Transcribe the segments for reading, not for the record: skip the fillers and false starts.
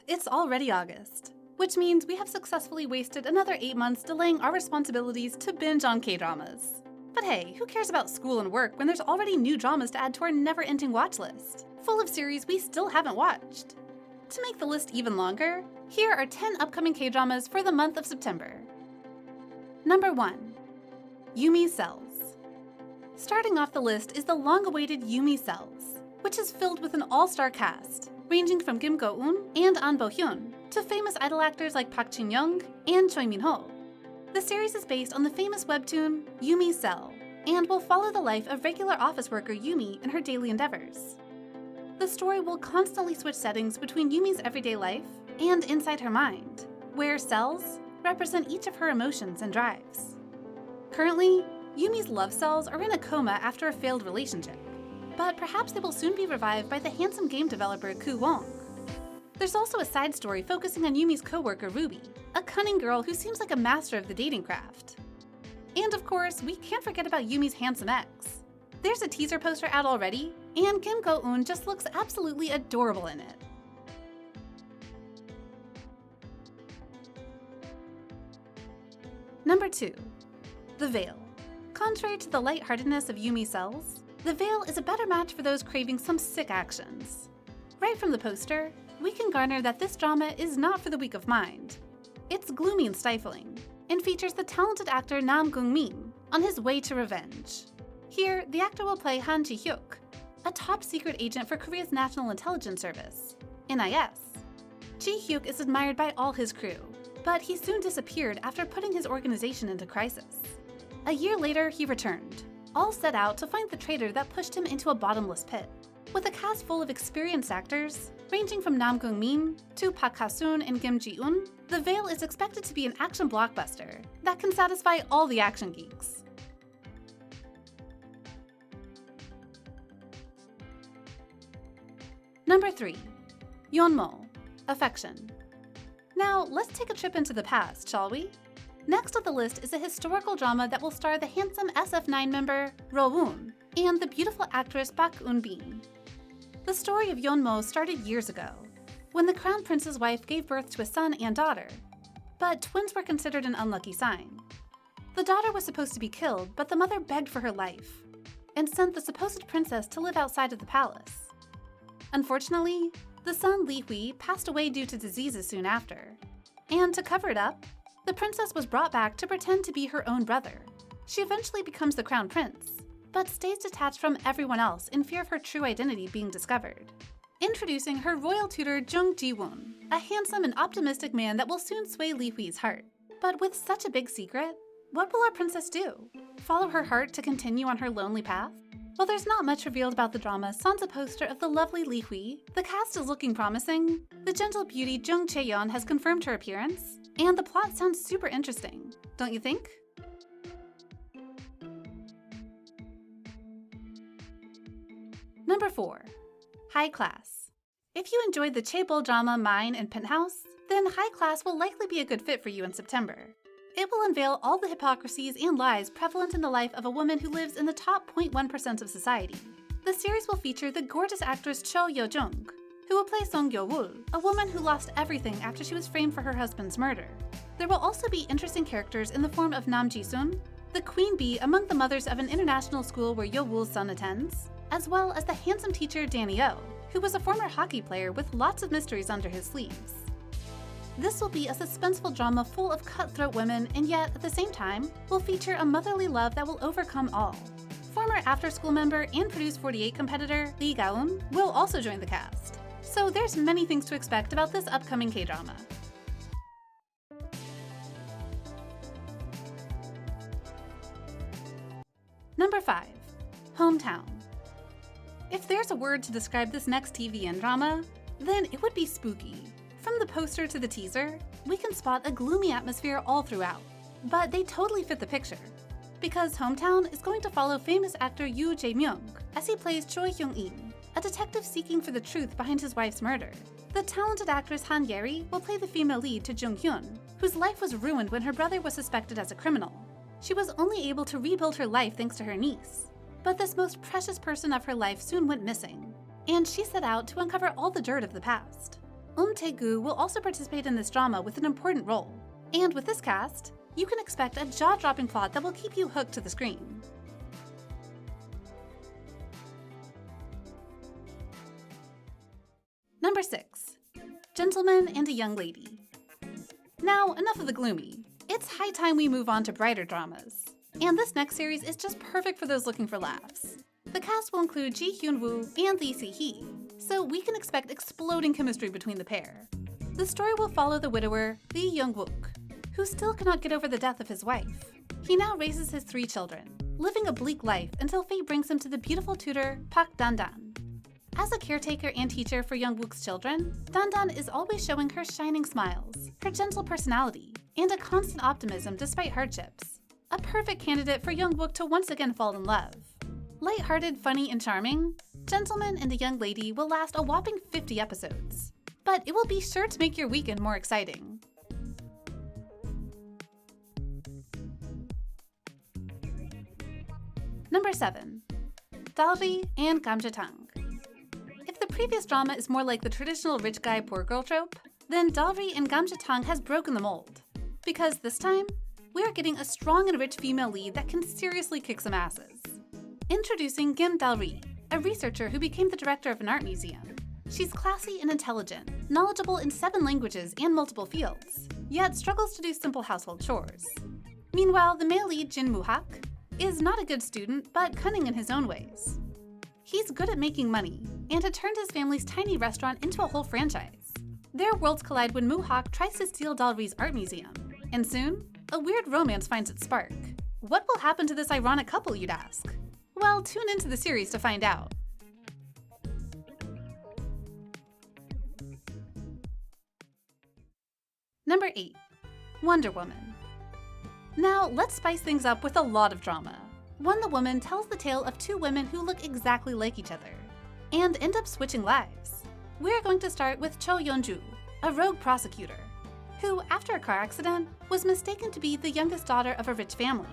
It's already August, which means we have successfully wasted another 8 months delaying our responsibilities to binge on K-dramas. But hey, who cares about school and work when there's already new dramas to add to our never-ending watch list, full of series we still haven't watched? To make the list even longer, here are 10 upcoming K-dramas for the month of September. Number 1. Yumi Cells. Starting off the list is the long-awaited Yumi Cells, which is filled with an all-star cast, ranging from Kim Go-eun and An Bo-hyun to famous idol actors like Park Jin-young and Choi Min-ho. The series is based on the famous webtoon Yumi Cell and will follow the life of regular office worker Yumi in her daily endeavors. The story will constantly switch settings between Yumi's everyday life and inside her mind, where cells represent each of her emotions and drives. Currently, Yumi's love cells are in a coma after a failed relationship, but perhaps they will soon be revived by the handsome game developer Koo Wong. There's also a side story focusing on Yumi's co-worker Ruby, a cunning girl who seems like a master of the dating craft. And of course, we can't forget about Yumi's handsome ex. There's a teaser poster out already, and Kim Go-eun just looks absolutely adorable in it. Number 2. The Veil. Contrary to the lightheartedness of Yumi Cells, The Veil is a better match for those craving some sick actions. Right from the poster, we can garner that this drama is not for the weak of mind. It's gloomy and stifling, and features the talented actor Nam Gung-min on his way to revenge. Here, the actor will play Han Ji-hyuk, a top-secret agent for Korea's National Intelligence Service, NIS. Ji-hyuk is admired by all his crew, but he soon disappeared after putting his organization into crisis. A year later, he returned, all set out to find the traitor that pushed him into a bottomless pit. With a cast full of experienced actors, ranging from Nam Gung-min to Park Ha-soon and Kim Ji-eun, The Veil is expected to be an action blockbuster that can satisfy all the action geeks. Number 3. Yeonmo, Affection. Now, let's take a trip into the past, shall we? Next on the list is a historical drama that will star the handsome SF9 member Ro-woon and the beautiful actress Park Eun-bin. The story of Yeonmo started years ago, when the crown prince's wife gave birth to a son and daughter, but twins were considered an unlucky sign. The daughter was supposed to be killed, but the mother begged for her life, and sent the supposed princess to live outside of the palace. Unfortunately, the son Li Hui passed away due to diseases soon after, and to cover it up, the princess was brought back to pretend to be her own brother. She eventually becomes the crown prince, but stays detached from everyone else in fear of her true identity being discovered. Introducing her royal tutor Jung Ji-woon, a handsome and optimistic man that will soon sway Li Hui's heart. But with such a big secret, what will our princess do? Follow her heart to continue on her lonely path? While there's not much revealed about the drama sans a poster of the lovely Li Hui, the cast is looking promising, the gentle beauty Jung Chae-yeon has confirmed her appearance, and the plot sounds super interesting, don't you think? Number 4. High Class. If you enjoyed the chaebol drama Mine and Penthouse, then High Class will likely be a good fit for you in September. It will unveil all the hypocrisies and lies prevalent in the life of a woman who lives in the top 0.1% of society. The series will feature the gorgeous actress Cho Yo-jung, who will play Song Yo-woo, a woman who lost everything after she was framed for her husband's murder. There will also be interesting characters in the form of Nam Ji-sun, the queen bee among the mothers of an international school where Yo-woo's son attends, as well as the handsome teacher Danny Oh, who was a former hockey player with lots of mysteries under his sleeves. This will be a suspenseful drama full of cutthroat women, and yet, at the same time, will feature a motherly love that will overcome all. Former after-school member and Produce 48 competitor Lee Ga-eun will also join the cast. So there's many things to expect about this upcoming K-drama. Number 5. Hometown. If there's a word to describe this next TVN drama, then it would be spooky. From the poster to the teaser, we can spot a gloomy atmosphere all throughout, but they totally fit the picture, because Hometown is going to follow famous actor Yoo Jae-myung as he plays Choi Hyung-in, a detective seeking for the truth behind his wife's murder. The talented actress Han Yeri will play the female lead to Jung-hyun, whose life was ruined when her brother was suspected as a criminal. She was only able to rebuild her life thanks to her niece, but this most precious person of her life soon went missing, and she set out to uncover all the dirt of the past. Tae-gu will also participate in this drama with an important role. And with this cast, you can expect a jaw-dropping plot that will keep you hooked to the screen. Number 6. Gentleman and a Young Lady. Now, enough of the gloomy. It's high time we move on to brighter dramas. And this next series is just perfect for those looking for laughs. The cast will include Ji Hyun-woo and Lee Se-hee, so we can expect exploding chemistry between the pair. The story will follow the widower, Lee Young-wook, who still cannot get over the death of his wife. He now raises his 3 children, living a bleak life until fate brings him to the beautiful tutor, Park Dan-dan. As a caretaker and teacher for Young-wook's children, Dan-dan is always showing her shining smiles, her gentle personality, and a constant optimism despite hardships. A perfect candidate for Young-wook to once again fall in love. Light-hearted, funny, and charming, Gentleman and a Young Lady will last a whopping 50 episodes. But it will be sure to make your weekend more exciting. Number 7. Dalri and Gamjatang. If the previous drama is more like the traditional rich guy, poor girl trope, then Dalri and Gamjatang has broken the mold. Because this time, we are getting a strong and rich female lead that can seriously kick some asses. Introducing Kim Dalri, a researcher who became the director of an art museum. She's classy and intelligent, knowledgeable in 7 languages and multiple fields, yet struggles to do simple household chores. Meanwhile, the male lead, Jin Moo-hak, is not a good student, but cunning in his own ways. He's good at making money, and had turned his family's tiny restaurant into a whole franchise. Their worlds collide when Moo-hak tries to steal Dalri's art museum, and soon, a weird romance finds its spark. What will happen to this ironic couple, you'd ask? Well, tune into the series to find out. Number 8. Wonder Woman. Now, let's spice things up with a lot of drama. Wonder Woman tells the tale of 2 women who look exactly like each other, and end up switching lives. We're going to start with Cho Yeon-ju, a rogue prosecutor, who, after a car accident, was mistaken to be the youngest daughter of a rich family.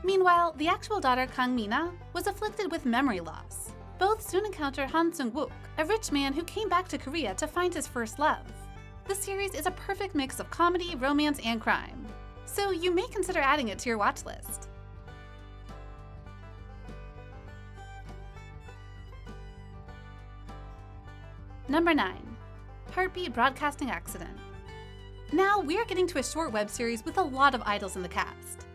Meanwhile, the actual daughter, Kang Mina, was afflicted with memory loss. Both soon encounter Han Sung-wook, a rich man who came back to Korea to find his first love. The series is a perfect mix of comedy, romance, and crime, so you may consider adding it to your watch list. Number 9. Heartbeat Broadcasting Accident. Now we're getting to a short web series with a lot of idols in the cast,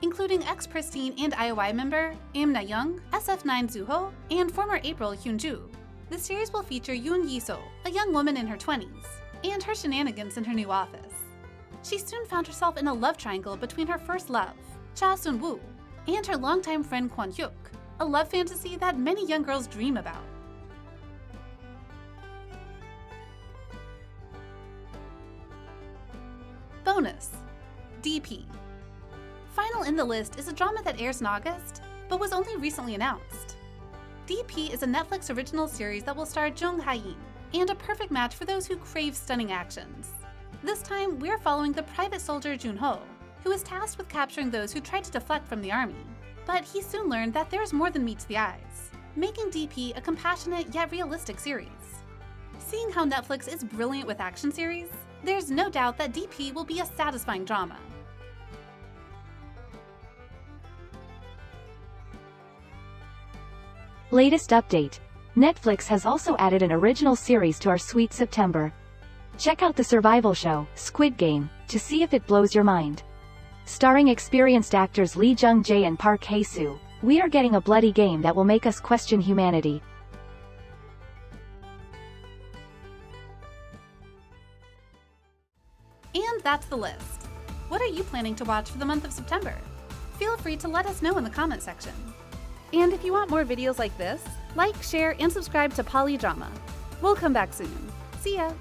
including ex-Pristine and IOI member Im Na-young, SF9 Zuho, and former April Hyun-ju. The series will feature Yoon Yi-so, a young woman in her 20s, and her shenanigans in her new office. She soon found herself in a love triangle between her first love, Cha Sun-woo, and her longtime friend Kwon-hyuk, a love fantasy that many young girls dream about. Bonus: DP. Final in the list is a drama that airs in August, but was only recently announced. DP is a Netflix original series that will star Jung Ha-in, and a perfect match for those who crave stunning actions. This time, we're following the private soldier Jun-ho, who is tasked with capturing those who tried to deflect from the army. But he soon learned that there's more than meets the eyes, making DP a compassionate yet realistic series. Seeing how Netflix is brilliant with action series, there's no doubt that DP will be a satisfying drama. Latest update. Netflix has also added an original series to our Sweet September. Check out the survival show, Squid Game, to see if it blows your mind. Starring experienced actors Lee Jung-jae and Park Hae-soo, we are getting a bloody game that will make us question humanity. And that's the list. What are you planning to watch for the month of September? Feel free to let us know in the comment section. And if you want more videos like this, like, share, and subscribe to bbalidrama. We'll come back soon. See ya!